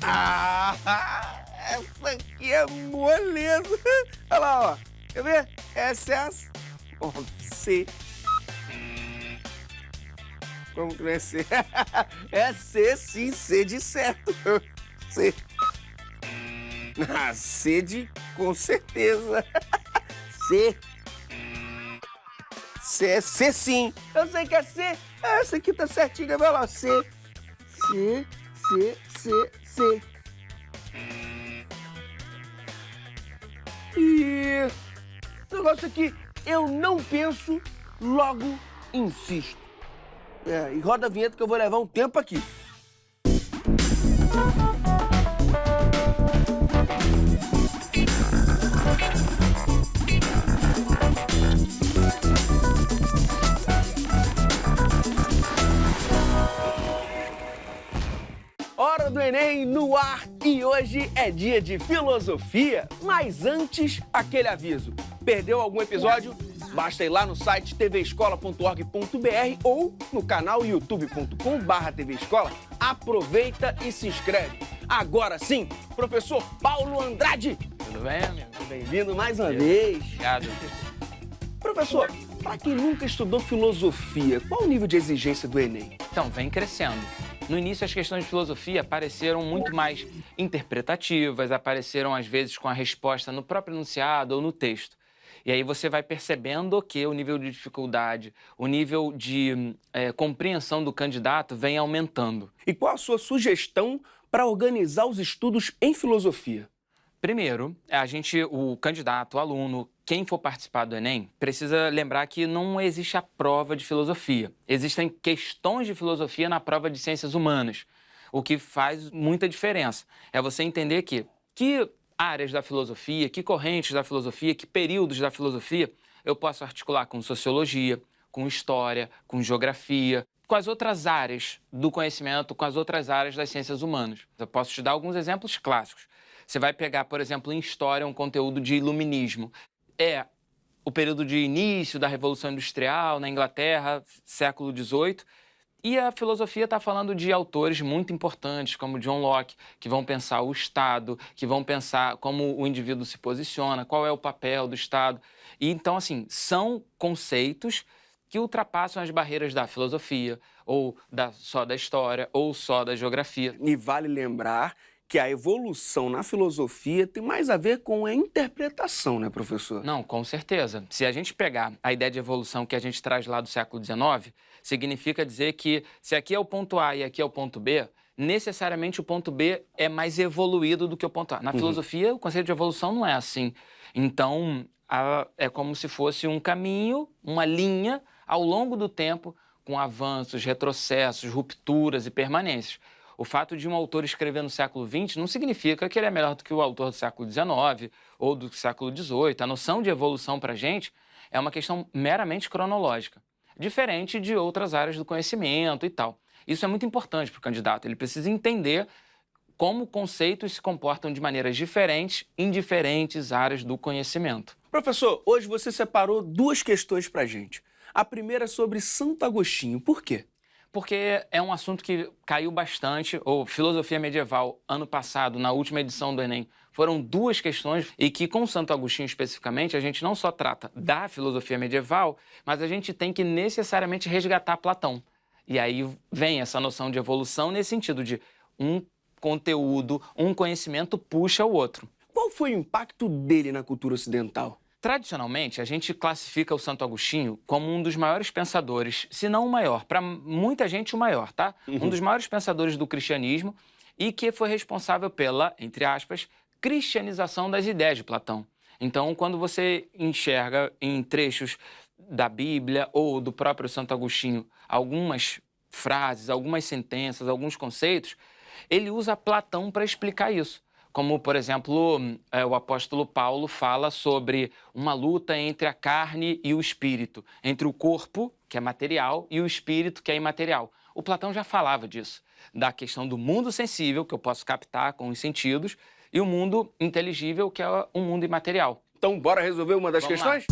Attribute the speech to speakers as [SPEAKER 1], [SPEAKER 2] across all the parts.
[SPEAKER 1] Ah, essa aqui é moleza. Olha lá, ó. Quer ver? Essa é a C. Como que não é C? É C, sim, C de certo. C. Ah, C de com certeza. C. C é C, sim. Eu sei que é C. Essa aqui tá certinha, vai lá. C. C, C, C, C. E esse negócio aqui, eu não penso, logo insisto. E roda a vinheta que eu vou levar um tempo aqui. Hora do Enem no ar e hoje é dia de filosofia, mas antes, aquele aviso. Perdeu algum episódio? Basta ir lá no site tvescola.org.br ou no canal youtube.com/tvescola. Aproveita e se inscreve. Agora sim, professor Paulo Andrade.
[SPEAKER 2] Tudo bem, amigo?
[SPEAKER 1] Bem-vindo mais uma vez.
[SPEAKER 2] Obrigado.
[SPEAKER 1] Professor, para quem nunca estudou filosofia, qual o nível de exigência do Enem?
[SPEAKER 2] Então, vem crescendo. No início, as questões de filosofia apareceram muito mais interpretativas, apareceram às vezes com a resposta no próprio enunciado ou no texto. E aí você vai percebendo que o nível de dificuldade, o nível de compreensão do candidato vem aumentando.
[SPEAKER 1] E qual a sua sugestão para organizar os estudos em filosofia?
[SPEAKER 2] Primeiro, o candidato, o aluno, quem for participar do Enem, precisa lembrar que não existe a prova de filosofia. Existem questões de filosofia na prova de ciências humanas, o que faz muita diferença. É você entender que áreas da filosofia, que correntes da filosofia, que períodos da filosofia eu posso articular com sociologia, com história, com geografia, com as outras áreas do conhecimento, com as outras áreas das ciências humanas. Eu posso te dar alguns exemplos clássicos. Você vai pegar, por exemplo, em história, um conteúdo de iluminismo. É o período de início da Revolução Industrial na Inglaterra, século XVIII. E a filosofia está falando de autores muito importantes, como John Locke, que vão pensar o Estado, que vão pensar como o indivíduo se posiciona, qual é o papel do Estado. E então, assim, são conceitos que ultrapassam as barreiras da filosofia, ou só da história, ou só da geografia.
[SPEAKER 1] E vale lembrar que a evolução na filosofia tem mais a ver com a interpretação, né, professor?
[SPEAKER 2] Não, com certeza. Se a gente pegar a ideia de evolução que a gente traz lá do século XIX, significa dizer que se aqui é o ponto A e aqui é o ponto B, necessariamente o ponto B é mais evoluído do que o ponto A. Na filosofia, o conceito de evolução não é assim. Então, é como se fosse um caminho, uma linha, ao longo do tempo, com avanços, retrocessos, rupturas e permanências. O fato de um autor escrever no século XX não significa que ele é melhor do que o autor do século XIX ou do século XVIII. A noção de evolução para a gente é uma questão meramente cronológica, diferente de outras áreas do conhecimento e tal. Isso é muito importante para o candidato. Ele precisa entender como conceitos se comportam de maneiras diferentes em diferentes áreas do conhecimento.
[SPEAKER 1] Professor, hoje você separou duas questões para a gente. A primeira é sobre Santo Agostinho. Por quê?
[SPEAKER 2] Porque é um assunto que caiu bastante, ou filosofia medieval, ano passado, na última edição do Enem, foram duas questões e que com Santo Agostinho especificamente, a gente não só trata da filosofia medieval, mas a gente tem que necessariamente resgatar Platão. E aí vem essa noção de evolução nesse sentido de um conteúdo, um conhecimento puxa o outro.
[SPEAKER 1] Qual foi o impacto dele na cultura ocidental?
[SPEAKER 2] Tradicionalmente, a gente classifica o Santo Agostinho como um dos maiores pensadores, se não o maior, para muita gente o maior, tá? Um dos maiores pensadores do cristianismo e que foi responsável pela, entre aspas, cristianização das ideias de Platão. Então, quando você enxerga em trechos da Bíblia ou do próprio Santo Agostinho algumas frases, algumas sentenças, alguns conceitos, ele usa Platão para explicar isso. Como, por exemplo, o apóstolo Paulo fala sobre uma luta entre a carne e o espírito, entre o corpo, que é material, e o espírito, que é imaterial. O Platão já falava disso, da questão do mundo sensível, que eu posso captar com os sentidos, e o mundo inteligível, que é o mundo imaterial.
[SPEAKER 1] Então, bora resolver uma das questões?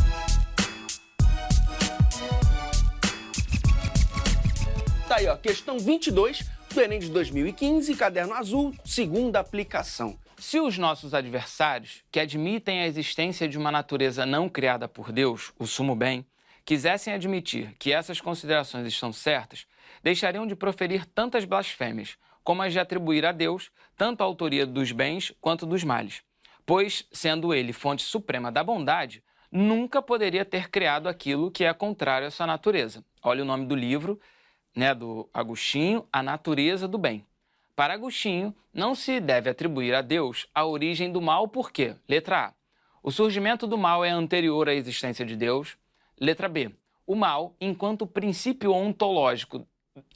[SPEAKER 1] Tá aí, ó, questão 22 do Enem de 2015, Caderno Azul, segunda aplicação.
[SPEAKER 2] Se os nossos adversários, que admitem a existência de uma natureza não criada por Deus, o sumo bem, quisessem admitir que essas considerações estão certas, deixariam de proferir tantas blasfêmias, como as de atribuir a Deus tanto a autoria dos bens quanto dos males. Pois, sendo ele fonte suprema da bondade, nunca poderia ter criado aquilo que é contrário à sua natureza. Olha o nome do livro, do Agostinho, A Natureza do Bem. Para Agostinho, não se deve atribuir a Deus a origem do mal porque, letra A, o surgimento do mal é anterior à existência de Deus. Letra B, o mal, enquanto princípio ontológico,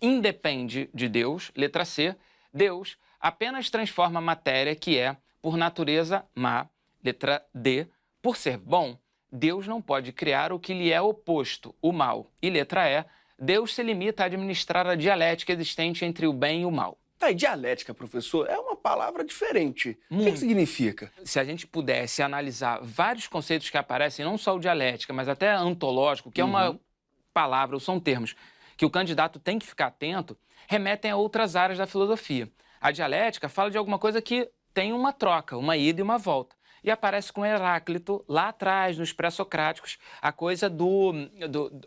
[SPEAKER 2] independe de Deus. Letra C, Deus apenas transforma a matéria que é, por natureza, má. Letra D, por ser bom, Deus não pode criar o que lhe é oposto, o mal. E letra E, Deus se limita a administrar a dialética existente entre o bem e o mal.
[SPEAKER 1] Tá, e dialética, professor, é uma palavra diferente. O que significa?
[SPEAKER 2] Se a gente pudesse analisar vários conceitos que aparecem, não só o dialética, mas até ontológico, que é uma palavra, ou são termos, que o candidato tem que ficar atento, remetem a outras áreas da filosofia. A dialética fala de alguma coisa que tem uma troca, uma ida e uma volta. E aparece com Heráclito, lá atrás, nos pré-socráticos, a coisa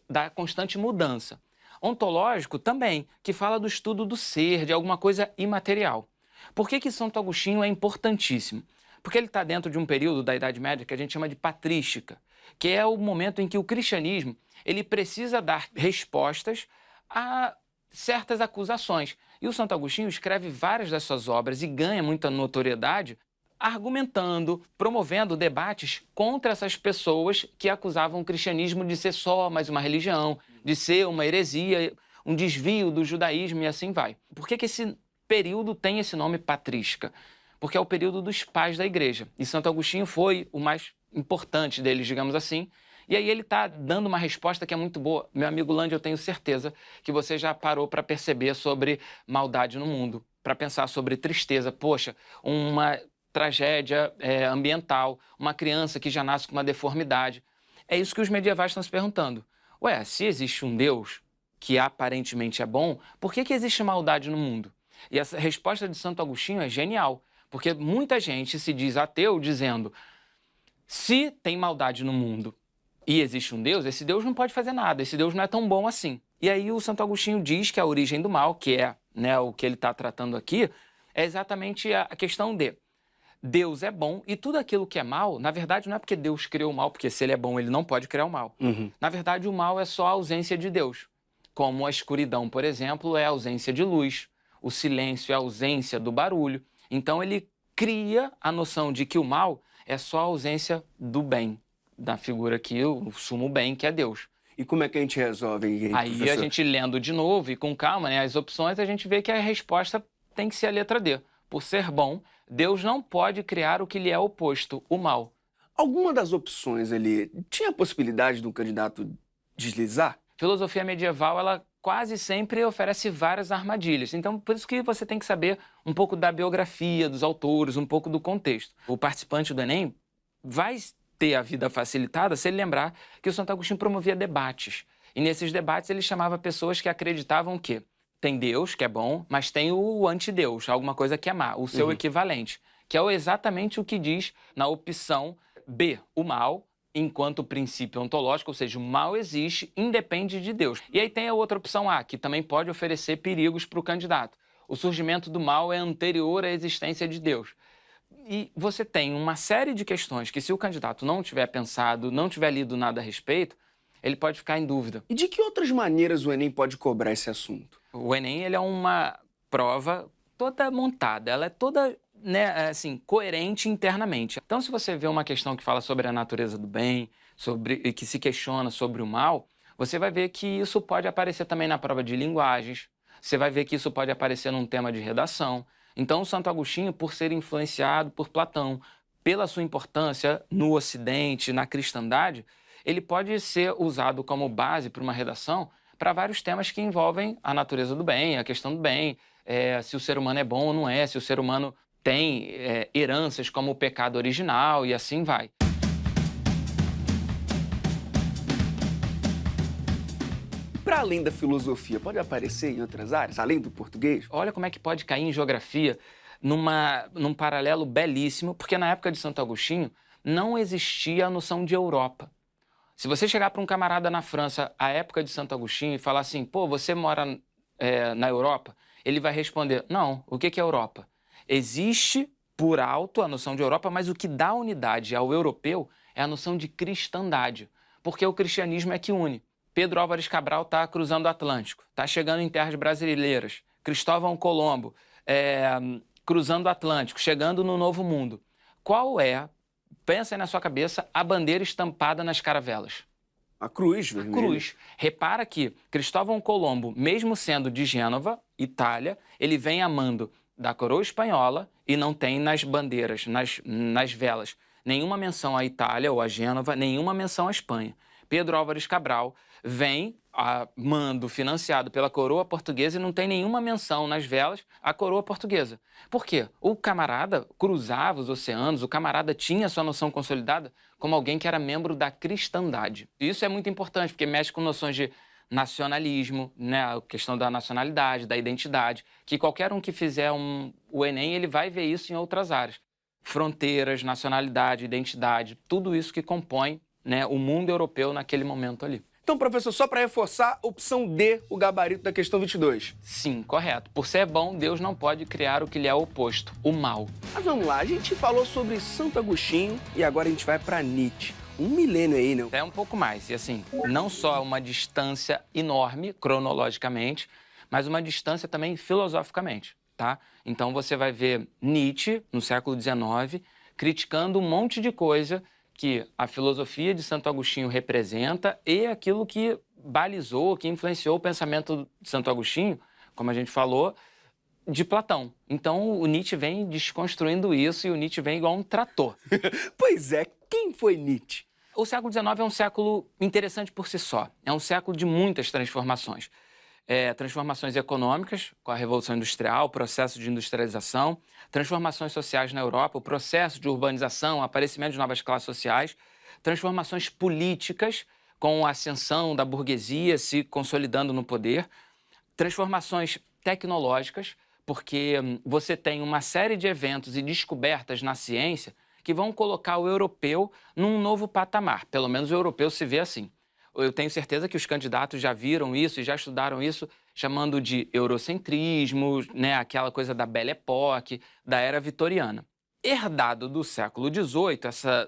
[SPEAKER 2] da constante mudança. Ontológico também, que fala do estudo do ser, de alguma coisa imaterial. Por que Santo Agostinho é importantíssimo? Porque ele está dentro de um período da Idade Média que a gente chama de patrística, que é o momento em que o cristianismo ele precisa dar respostas a certas acusações. E o Santo Agostinho escreve várias das suas obras e ganha muita notoriedade argumentando, promovendo debates contra essas pessoas que acusavam o cristianismo de ser só mais uma religião, de ser uma heresia, um desvio do judaísmo e assim vai. Por que esse período tem esse nome patrística? Porque é o período dos pais da igreja. E Santo Agostinho foi o mais importante deles, digamos assim. E aí ele está dando uma resposta que é muito boa. Meu amigo Lande, eu tenho certeza que você já parou para perceber sobre maldade no mundo, para pensar sobre tristeza. Poxa, uma tragédia ambiental, uma criança que já nasce com uma deformidade. É isso que os medievais estão se perguntando. Ué, se existe um Deus que aparentemente é bom, por que existe maldade no mundo? E essa resposta de Santo Agostinho é genial, porque muita gente se diz ateu dizendo, se tem maldade no mundo e existe um Deus, esse Deus não pode fazer nada, esse Deus não é tão bom assim. E aí o Santo Agostinho diz que a origem do mal, que é o que ele está tratando aqui, é exatamente a questão de Deus é bom e tudo aquilo que é mal, na verdade, não é porque Deus criou o mal, porque se ele é bom, ele não pode criar o mal. Na verdade, o mal é só a ausência de Deus. Como a escuridão, por exemplo, é a ausência de luz, o silêncio é a ausência do barulho. Então, ele cria a noção de que o mal é só a ausência do bem, da figura aqui, o sumo bem, que é Deus.
[SPEAKER 1] E como é que a gente resolve?
[SPEAKER 2] Aí
[SPEAKER 1] professor?
[SPEAKER 2] a gente lendo de novo e com calma, as opções, a gente vê que a resposta tem que ser a letra D. Por ser bom, Deus não pode criar o que lhe é oposto, o mal.
[SPEAKER 1] Alguma das opções ali tinha a possibilidade de um candidato deslizar?
[SPEAKER 2] Filosofia medieval, ela quase sempre oferece várias armadilhas. Então, por isso que você tem que saber um pouco da biografia dos autores, um pouco do contexto. O participante do Enem vai ter a vida facilitada se ele lembrar que o Santo Agostinho promovia debates. E nesses debates ele chamava pessoas que acreditavam que tem Deus, que é bom, mas tem o antideus, alguma coisa que é má, o seu equivalente, que é exatamente o que diz na opção B, o mal, enquanto princípio ontológico, ou seja, o mal existe, independe de Deus. E aí tem a outra opção A, que também pode oferecer perigos para o candidato. O surgimento do mal é anterior à existência de Deus. E você tem uma série de questões que, se o candidato não tiver pensado, não tiver lido nada a respeito, ele pode ficar em dúvida.
[SPEAKER 1] E de que outras maneiras o Enem pode cobrar esse assunto?
[SPEAKER 2] O Enem ele é uma prova toda montada, ela é toda coerente internamente. Então, se você vê uma questão que fala sobre a natureza do bem, que se questiona sobre o mal, você vai ver que isso pode aparecer também na prova de linguagens, você vai ver que isso pode aparecer num tema de redação. Então, o Santo Agostinho, por ser influenciado por Platão, pela sua importância no Ocidente, na cristandade, ele pode ser usado como base para uma redação para vários temas que envolvem a natureza do bem, a questão do bem, se o ser humano é bom ou não é, se o ser humano tem heranças como o pecado original e assim vai.
[SPEAKER 1] Para para além da filosofia, pode aparecer em outras áreas, além do português?
[SPEAKER 2] Olha como é que pode cair em geografia num paralelo belíssimo, porque na época de Santo Agostinho não existia a noção de Europa. Se você chegar para um camarada na França, à época de Santo Agostinho, e falar assim, pô, você mora na Europa? Ele vai responder, não, o que é Europa? Existe, por alto, a noção de Europa, mas o que dá unidade ao europeu é a noção de cristandade, porque o cristianismo é que une. Pedro Álvares Cabral está cruzando o Atlântico, está chegando em terras brasileiras. Cristóvão Colombo cruzando o Atlântico, chegando no Novo Mundo. Qual é, pensa aí na sua cabeça, a bandeira estampada nas caravelas?
[SPEAKER 1] A cruz vermelha.
[SPEAKER 2] A cruz. Repara que Cristóvão Colombo, mesmo sendo de Gênova, Itália, ele vem a mando da coroa espanhola e não tem nas bandeiras, nas velas, nenhuma menção à Itália ou a Gênova, nenhuma menção à Espanha. Pedro Álvares Cabral vem a mando financiado pela coroa portuguesa e não tem nenhuma menção nas velas à coroa portuguesa. Por quê? O camarada cruzava os oceanos, o camarada tinha sua noção consolidada como alguém que era membro da cristandade. E isso é muito importante, porque mexe com noções de nacionalismo, né? A questão da nacionalidade, da identidade, que qualquer um que fizer o Enem, ele vai ver isso em outras áreas. Fronteiras, nacionalidade, identidade, tudo isso que compõe, né, o mundo europeu naquele momento ali.
[SPEAKER 1] Então, professor, só para reforçar, opção D, o gabarito da questão 22.
[SPEAKER 2] Sim, correto. Por ser bom, Deus não pode criar o que lhe é oposto, o mal.
[SPEAKER 1] Mas vamos lá, a gente falou sobre Santo Agostinho e agora a gente vai para Nietzsche. Um milênio aí, né?
[SPEAKER 2] É um pouco mais. E assim, não só uma distância enorme, cronologicamente, mas uma distância também filosoficamente, tá? Então você vai ver Nietzsche, no século XIX, criticando um monte de coisa que a filosofia de Santo Agostinho representa e aquilo que balizou, que influenciou o pensamento de Santo Agostinho, como a gente falou, de Platão. Então o Nietzsche vem desconstruindo isso e o Nietzsche vem igual um trator.
[SPEAKER 1] Pois é, quem foi Nietzsche?
[SPEAKER 2] O século XIX é um século interessante por si só. É um século de muitas transformações. Transformações econômicas, com a Revolução Industrial, o processo de industrialização, transformações sociais na Europa, o processo de urbanização, o aparecimento de novas classes sociais, transformações políticas, com a ascensão da burguesia se consolidando no poder, transformações tecnológicas, porque você tem uma série de eventos e descobertas na ciência que vão colocar o europeu num novo patamar. Pelo menos o europeu se vê assim. Eu tenho certeza que os candidatos já viram isso e já estudaram isso, chamando de eurocentrismo, né, aquela coisa da Belle Époque, da era vitoriana. Herdado do século XVIII,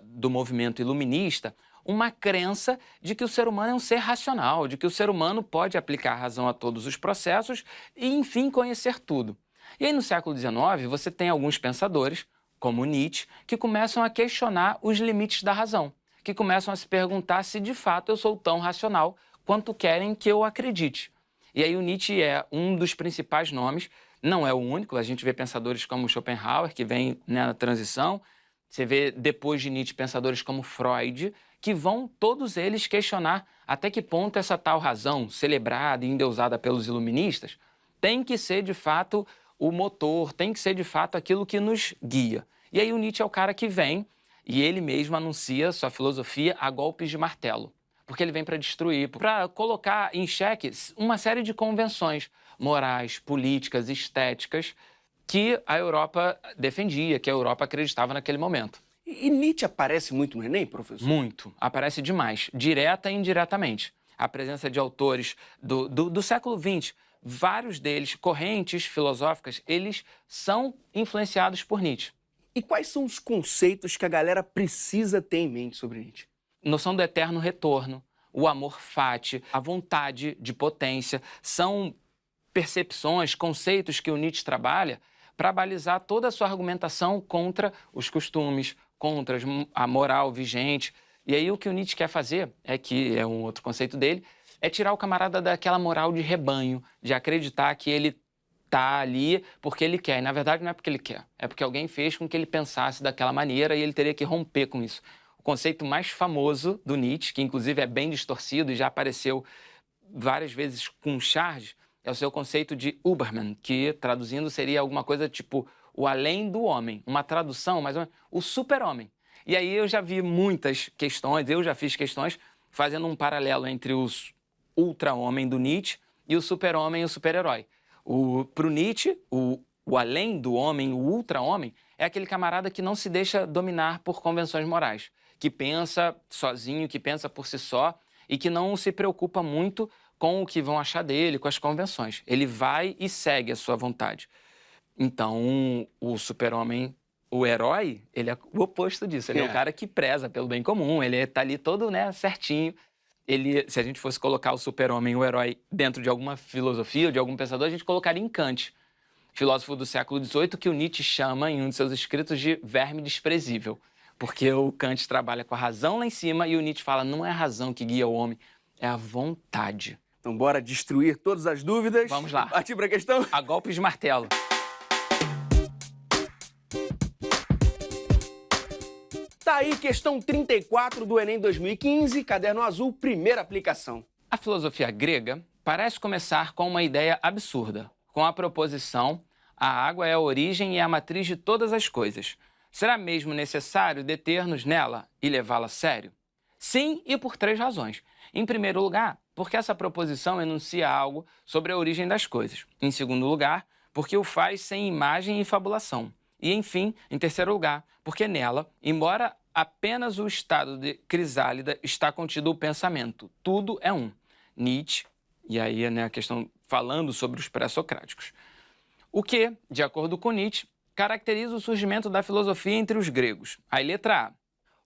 [SPEAKER 2] do movimento iluminista, uma crença de que o ser humano é um ser racional, de que o ser humano pode aplicar a razão a todos os processos e, enfim, conhecer tudo. E aí, no século XIX, você tem alguns pensadores, como Nietzsche, que começam a questionar os limites da razão, que começam a se perguntar se de fato eu sou tão racional quanto querem que eu acredite. E aí o Nietzsche é um dos principais nomes, não é o único, a gente vê pensadores como Schopenhauer, que vem, né, na transição, você vê depois de Nietzsche pensadores como Freud, que vão todos eles questionar até que ponto essa tal razão, celebrada e endeusada pelos iluministas, tem que ser de fato o motor, tem que ser de fato aquilo que nos guia. E aí o Nietzsche é o cara que vem e ele mesmo anuncia sua filosofia a golpes de martelo, porque ele vem para destruir, para colocar em xeque uma série de convenções morais, políticas, estéticas que a Europa defendia, que a Europa acreditava naquele momento.
[SPEAKER 1] E Nietzsche aparece muito no Enem, professor?
[SPEAKER 2] Muito, aparece demais, direta e indiretamente. A presença de autores do século XX, vários deles, correntes filosóficas, eles são influenciados por Nietzsche.
[SPEAKER 1] E quais são os conceitos que a galera precisa ter em mente sobre Nietzsche?
[SPEAKER 2] Noção do eterno retorno, o amor fati, a vontade de potência, são percepções, conceitos que o Nietzsche trabalha para balizar toda a sua argumentação contra os costumes, contra a moral vigente. E aí o que o Nietzsche quer fazer, que é um outro conceito dele, é tirar o camarada daquela moral de rebanho, de acreditar que ele está ali porque ele quer. E, na verdade, não é porque ele quer. É porque alguém fez com que ele pensasse daquela maneira e ele teria que romper com isso. O conceito mais famoso do Nietzsche, que inclusive é bem distorcido e já apareceu várias vezes com charge, é o seu conceito de Übermensch, que traduzindo seria alguma coisa tipo o além do homem. Uma tradução, mais ou menos, o super-homem. E aí eu já vi muitas questões, eu já fiz questões fazendo um paralelo entre o ultra-homem do Nietzsche e o super-homem e o super-herói. Para o Nietzsche, o além do homem, o ultra-homem, é aquele camarada que não se deixa dominar por convenções morais, que pensa sozinho, que pensa por si só e que não se preocupa muito com o que vão achar dele, com as convenções. Ele vai e segue a sua vontade. Então, o super-homem, o herói, ele é o oposto disso. Ele é o cara que preza pelo bem comum, ele está ali todo, né, certinho. Se a gente fosse colocar o super-homem, o herói, dentro de alguma filosofia, de algum pensador, a gente colocaria em Kant, filósofo do século XVIII, que o Nietzsche chama, em um de seus escritos, de verme desprezível. Porque o Kant trabalha com a razão lá em cima e o Nietzsche fala, não é a razão que guia o homem, é a vontade.
[SPEAKER 1] Então bora destruir todas as dúvidas.
[SPEAKER 2] Vamos lá.
[SPEAKER 1] Partir para a questão?
[SPEAKER 2] A golpes de martelo.
[SPEAKER 1] Tá aí, questão 34 do Enem 2015, caderno azul, primeira aplicação.
[SPEAKER 2] A filosofia grega parece começar com uma ideia absurda, com a proposição: a água é a origem e a matriz de todas as coisas. Será mesmo necessário deter-nos nela e levá-la a sério? Sim, e por 3 razões. Em primeiro lugar, porque essa proposição enuncia algo sobre a origem das coisas. Em segundo lugar, porque o faz sem imagem e fabulação. E, enfim, em terceiro lugar, porque nela, embora apenas o estado de crisálida, está contido o pensamento. Tudo é um. Nietzsche, e aí, né, a questão falando sobre os pré-socráticos. O que, de acordo com Nietzsche, caracteriza o surgimento da filosofia entre os gregos. Aí, letra A.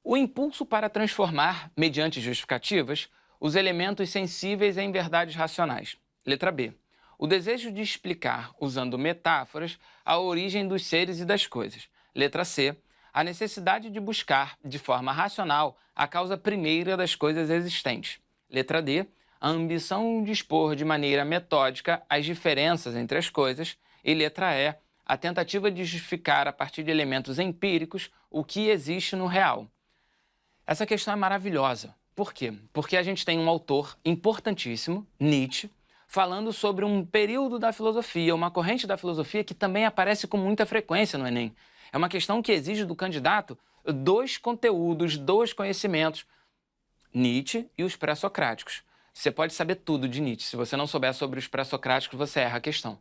[SPEAKER 2] O impulso para transformar, mediante justificativas, os elementos sensíveis em verdades racionais. Letra B. O desejo de explicar, usando metáforas, a origem dos seres e das coisas. Letra C. A necessidade de buscar, de forma racional, a causa primeira das coisas existentes. Letra D. A ambição de expor de maneira metódica as diferenças entre as coisas. E letra E. A tentativa de justificar, a partir de elementos empíricos, o que existe no real. Essa questão é maravilhosa. Por quê? Porque a gente tem um autor importantíssimo, Nietzsche, falando sobre um período da filosofia, uma corrente da filosofia que também aparece com muita frequência no Enem. É uma questão que exige do candidato 2 conteúdos, 2 conhecimentos, Nietzsche e os pré-socráticos. Você pode saber tudo de Nietzsche. Se você não souber sobre os pré-socráticos, você erra a questão.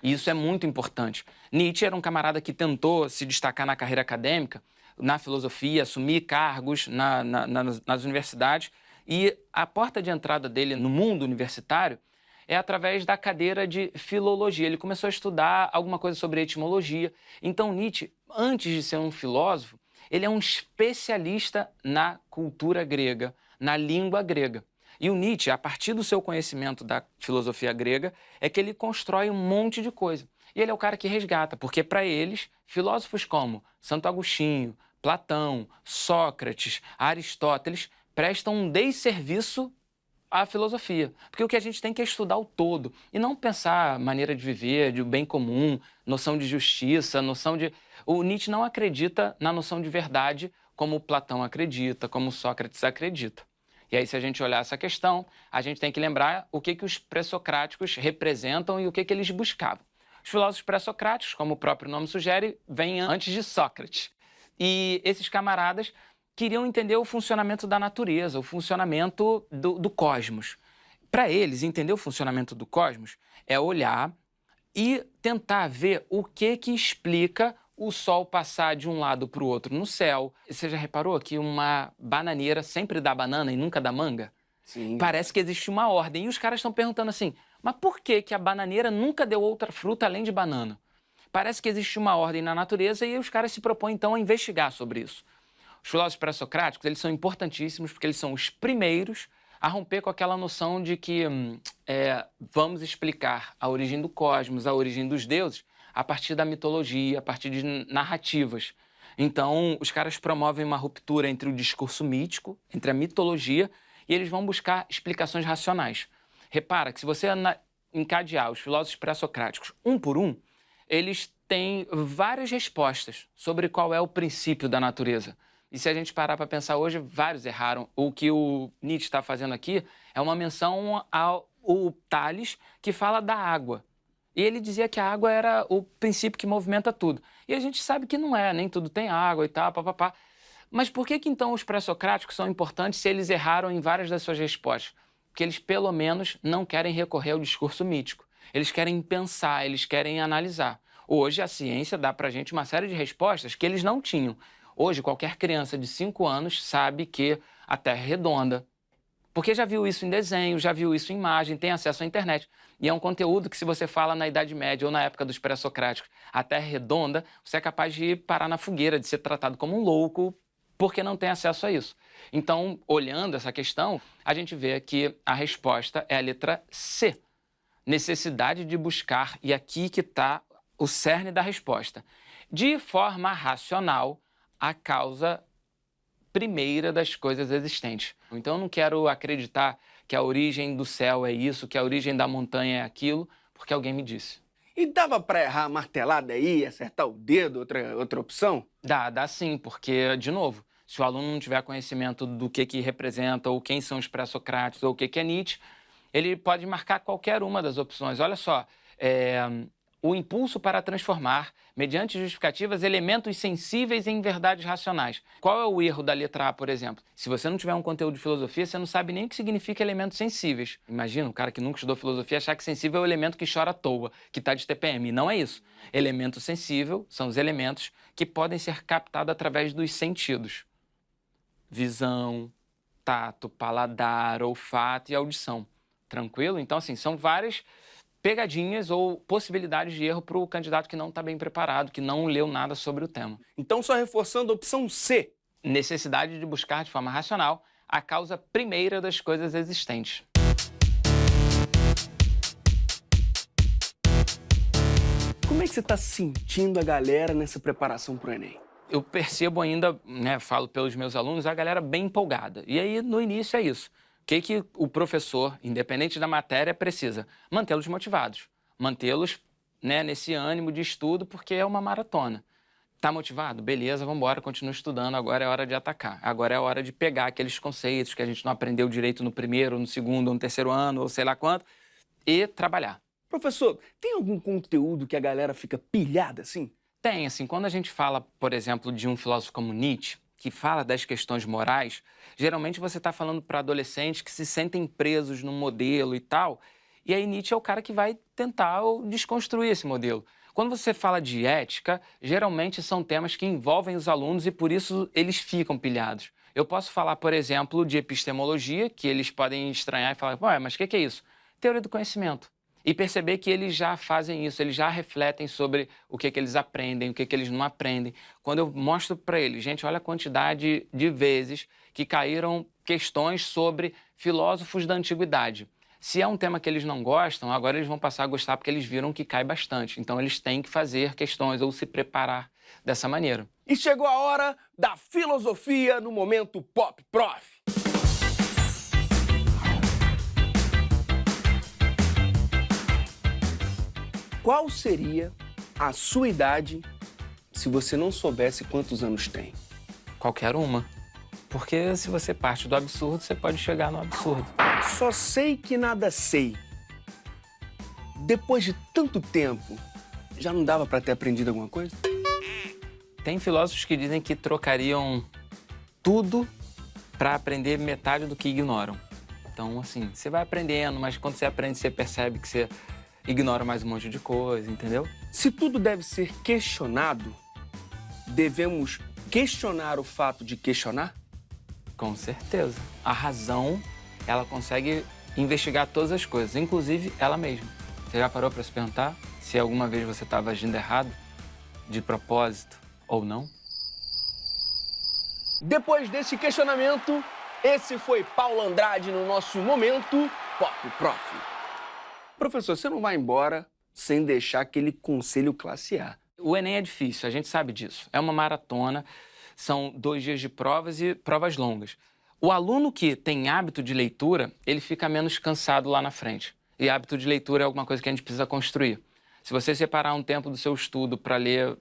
[SPEAKER 2] E isso é muito importante. Nietzsche era um camarada que tentou se destacar na carreira acadêmica, na filosofia, assumir cargos nas universidades. E a porta de entrada dele no mundo universitário é através da cadeira de filologia. Ele começou a estudar alguma coisa sobre etimologia. Então, Nietzsche, antes de ser um filósofo, ele é um especialista na cultura grega, na língua grega. E o Nietzsche, a partir do seu conhecimento da filosofia grega, é que ele constrói um monte de coisa. E ele é o cara que resgata, porque para eles, filósofos como Santo Agostinho, Platão, Sócrates, Aristóteles, prestam um desserviço à filosofia. Porque o que a gente tem que é estudar o todo e não pensar maneira de viver, de bem comum, noção de justiça, noção de... O Nietzsche não acredita na noção de verdade como Platão acredita, como Sócrates acredita. E aí, se a gente olhar essa questão, a gente tem que lembrar o que os pré-socráticos representam e o que eles buscavam. Os filósofos pré-socráticos, como o próprio nome sugere, vêm antes de Sócrates. E esses camaradas queriam entender o funcionamento da natureza, o funcionamento do cosmos. Para eles, entender o funcionamento do cosmos é olhar e tentar ver o que explica o Sol passar de um lado para o outro no céu. Você já reparou que uma bananeira sempre dá banana e nunca dá manga?
[SPEAKER 1] Sim.
[SPEAKER 2] Parece que existe uma ordem. E os caras estão perguntando assim, mas por que a bananeira nunca deu outra fruta além de banana? Parece que existe uma ordem na natureza e os caras se propõem, então, a investigar sobre isso. Os filósofos pré-socráticos, eles são importantíssimos porque eles são os primeiros a romper com aquela noção de que vamos explicar a origem do cosmos, a origem dos deuses, a partir da mitologia, a partir de narrativas. Então, os caras promovem uma ruptura entre o discurso mítico, entre a mitologia, e eles vão buscar explicações racionais. Repara que se você encadear os filósofos pré-socráticos um por um, eles têm várias respostas sobre qual é o princípio da natureza. E se a gente parar para pensar hoje, vários erraram. O que o Nietzsche está fazendo aqui é uma menção ao Tales, que fala da água. E ele dizia que a água era o princípio que movimenta tudo. E a gente sabe que não é, nem tudo tem água e tal, papapá. Mas por que então os pré-socráticos são importantes se eles erraram em várias das suas respostas? Porque eles, pelo menos, não querem recorrer ao discurso mítico. Eles querem pensar, eles querem analisar. Hoje, a ciência dá para a gente uma série de respostas que eles não tinham. Hoje, qualquer criança de 5 anos sabe que a Terra é redonda, porque já viu isso em desenho, já viu isso em imagem, tem acesso à internet. E é um conteúdo que, se você fala na Idade Média ou na época dos pré-socráticos, a Terra é redonda, você é capaz de parar na fogueira, de ser tratado como um louco, porque não tem acesso a isso. Então, olhando essa questão, a gente vê que a resposta é a letra C. Necessidade de buscar, e aqui que está o cerne da resposta. De forma racional, a causa primeira das coisas existentes. Então, eu não quero acreditar que a origem do céu é isso, que a origem da montanha é aquilo, porque alguém me disse.
[SPEAKER 1] E dava pra errar a martelada aí, acertar o dedo, outra opção?
[SPEAKER 2] Dá sim, porque, de novo, se o aluno não tiver conhecimento do que representa, ou quem são os pré-socráticos, ou o que é Nietzsche, ele pode marcar qualquer uma das opções. Olha só, o impulso para transformar, mediante justificativas, elementos sensíveis em verdades racionais. Qual é o erro da letra A, por exemplo? Se você não tiver um conteúdo de filosofia, você não sabe nem o que significa elementos sensíveis. Imagina um cara que nunca estudou filosofia achar que sensível é o elemento que chora à toa, que está de TPM. E não é isso. Elemento sensível são os elementos que podem ser captados através dos sentidos. Visão, tato, paladar, olfato e audição. Tranquilo? Então, assim, são várias pegadinhas ou possibilidades de erro para o candidato que não está bem preparado, que não leu nada sobre o tema.
[SPEAKER 1] Então, só reforçando a opção C.
[SPEAKER 2] Necessidade de buscar de forma racional a causa primeira das coisas existentes.
[SPEAKER 1] Como é que você está sentindo a galera nessa preparação para o Enem?
[SPEAKER 2] Eu percebo ainda, falo pelos meus alunos, a galera bem empolgada. E aí, no início, é isso. O que o professor, independente da matéria, precisa? Mantê-los motivados, mantê-los nesse ânimo de estudo, porque é uma maratona. Tá motivado? Beleza, vamos embora, continua estudando, agora é hora de atacar. Agora é hora de pegar aqueles conceitos que a gente não aprendeu direito no primeiro, no segundo, ou no terceiro ano, ou sei lá quanto, e trabalhar.
[SPEAKER 1] Professor, tem algum conteúdo que a galera fica pilhada assim?
[SPEAKER 2] Tem, assim, quando a gente fala, por exemplo, de um filósofo como Nietzsche, que fala das questões morais, geralmente você está falando para adolescentes que se sentem presos num modelo e tal, e aí Nietzsche é o cara que vai tentar desconstruir esse modelo. Quando você fala de ética, geralmente são temas que envolvem os alunos e por isso eles ficam pilhados. Eu posso falar, por exemplo, de epistemologia, que eles podem estranhar e falar, ué, mas o que é isso? Teoria do conhecimento. E perceber que eles já fazem isso, eles já refletem sobre o que eles aprendem, o que eles não aprendem. Quando eu mostro para eles, gente, olha a quantidade de vezes que caíram questões sobre filósofos da antiguidade. Se é um tema que eles não gostam, agora eles vão passar a gostar porque eles viram que cai bastante. Então eles têm que fazer questões ou se preparar dessa maneira.
[SPEAKER 1] E chegou a hora da filosofia no Momento Pop Prof. Qual seria a sua idade se você não soubesse quantos anos tem?
[SPEAKER 2] Qualquer uma. Porque se você parte do absurdo, você pode chegar no absurdo.
[SPEAKER 1] Só sei que nada sei. Depois de tanto tempo, já não dava para ter aprendido alguma coisa?
[SPEAKER 2] Tem filósofos que dizem que trocariam tudo para aprender metade do que ignoram. Então, assim, você vai aprendendo, mas quando você aprende, você percebe que você ignora mais um monte de coisa, entendeu?
[SPEAKER 1] Se tudo deve ser questionado, devemos questionar o fato de questionar?
[SPEAKER 2] Com certeza. A razão, ela consegue investigar todas as coisas, inclusive ela mesma. Você já parou para se perguntar se alguma vez você estava agindo errado, de propósito ou não?
[SPEAKER 1] Depois desse questionamento, esse foi Paulo Andrade no nosso Momento Pop Prof. Professor, você não vai embora sem deixar aquele conselho classe A.
[SPEAKER 2] O Enem é difícil, a gente sabe disso. É uma maratona, são 2 dias de provas e provas longas. O aluno que tem hábito de leitura, ele fica menos cansado lá na frente. E hábito de leitura é alguma coisa que a gente precisa construir. Se você separar um tempo do seu estudo para ler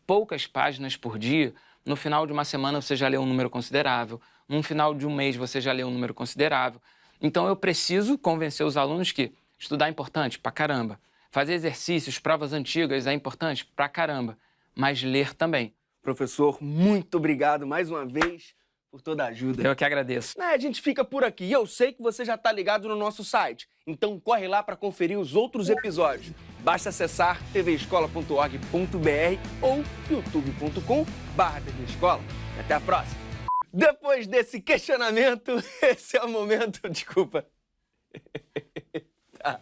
[SPEAKER 2] poucas páginas por dia, no final de uma semana você já leu um número considerável, no final de um mês você já leu um número considerável. Então eu preciso convencer os alunos que estudar é importante pra caramba, fazer exercícios, provas antigas é importante pra caramba, mas ler também.
[SPEAKER 1] Professor, muito obrigado mais uma vez. por toda a ajuda.
[SPEAKER 2] Eu que agradeço.
[SPEAKER 1] A gente fica por aqui e eu sei que você já está ligado no nosso site. Então corre lá para conferir os outros episódios. Basta acessar tvescola.org.br ou youtube.com/tvescola. Até a próxima. Depois desse questionamento, esse é o momento... Desculpa. Tá.